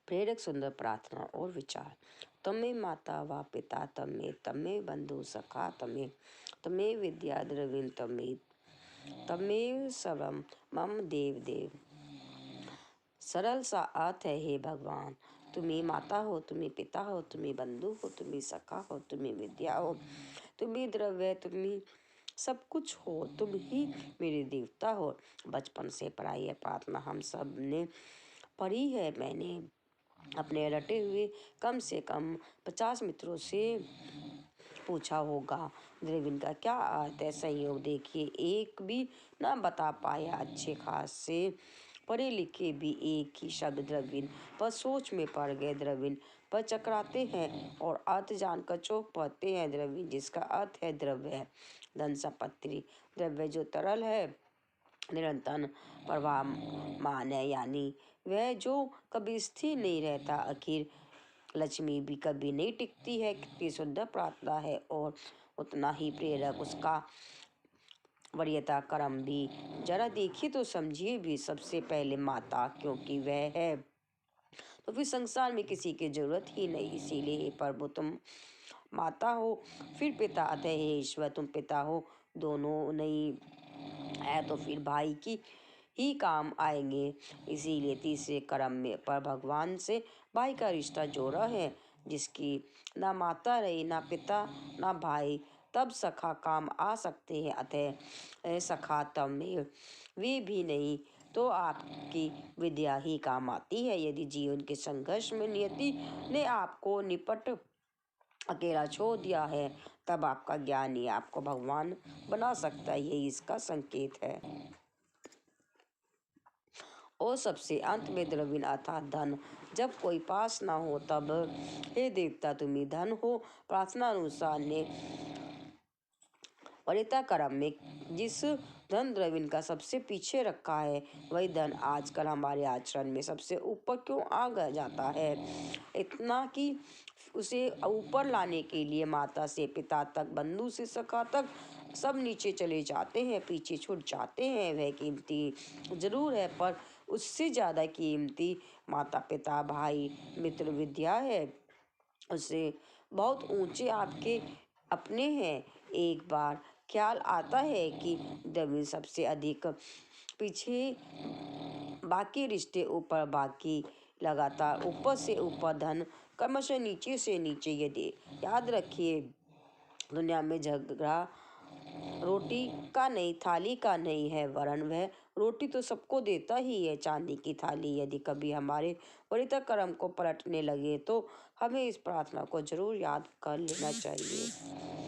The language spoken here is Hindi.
प्रेरक सुंदर प्रार्थना और विचार। तमे माता व पिता तमे बंधु सखा तमे विद्या द्रविण तमेव सर्वम मम देव देव। सरल सा अर्थ है, हे भगवान, तुम्ही माता हो, तुम्ही पिता हो, तुम्ही बंधु हो, तुम्ही सखा हो, तुम्ही विद्या हो, तुम्ही द्रव्य, तुम्ही सब कुछ हो, तुम ही मेरे देवता हो। बचपन से पढ़ाई है प्रार्थना हम सब ने पढ़ी है। मैंने अपने रटे हुए कम से कम 50 मित्रों से पूछा होगा द्रविण का क्या अर्थ है। संयोग देखिए, एक भी ना बता पाया। अच्छे खास से पढ़े लिखे भी एक ही शब्द द्रविण पर सोच में पड़ गए। द्रविण पर चकराते हैं और अर्थ जानकर चौंक पड़ते हैं। द्रविण जिसका अर्थ है द्रव्य, धन संपत्ति। द्रव्य जो तरल है, निरंतर प्रवाहमान है, यानी वह जो कभी स्थिर नहीं रहता। आखिर लक्ष्मी भी कभी नहीं टिकती है। कितनी सुंदर प्रार्थना है और उतना ही प्रेरक उसका वरीयता कर्म भी। जरा देखिए तो समझिए भी। सबसे पहले माता, क्योंकि वह है तो फिर संसार में किसी की जरूरत ही नहीं। इसीलिए हे प्रभु तुम माता हो, फिर पिता, अतः हे ईश्वर तुम पिता हो। दोनों नहीं है तो फिर भाई की ही काम आएंगे। इसीलिए तीसरे कर्म में पर भगवान से भाई का रिश्ता जोड़ा है। जिसकी ना माता रही, ना पिता, ना भाई, तब सखा काम आ सकते हैं। अतः सखा तब में वे भी नहीं तो आपकी विद्या ही काम आती है। यदि जीवन के संघर्ष में नियति ने आपको निपट अकेला छोड़ दिया है, तब आपका ज्ञान ही आपको भगवान बना सकता है। यही इसका संकेत है। और सबसे अंत में द्रविण अर्थात धन। जब कोई पास ना हो तब हे देवता तुम ही धन हो। प्रार्थना अनुसार ने वरिता कर्म में जिस धन द्रविण का सबसे पीछे रखा है, वही धन आजकल हमारे आचरण में सबसे ऊपर क्यों आ जाता है। इतना कि उसे ऊपर लाने के लिए माता से पिता तक, बंधु से सखा तक सब नीचे चले जाते हैं, पीछे छूट जाते हैं। वह कीमती जरूर है, पर उससे ज़्यादा कीमती माता पिता, भाई, मित्र, विद्या है। उससे बहुत ऊंचे आपके अपने हैं। एक बार ख्याल आता है कि द्रविण सबसे अधिक पीछे, बाकी रिश्ते ऊपर, बाकी लगातार ऊपर से ऊपर, धन क्रमशः नीचे से नीचे। यदि याद रखिए, दुनिया में झगड़ा रोटी का नहीं, थाली का नहीं है, वरन वह रोटी तो सबको देता ही है, चांदी की थाली। यदि कभी हमारे वरिता कर्म को पलटने लगे तो हमें इस प्रार्थना को जरूर याद कर लेना चाहिए।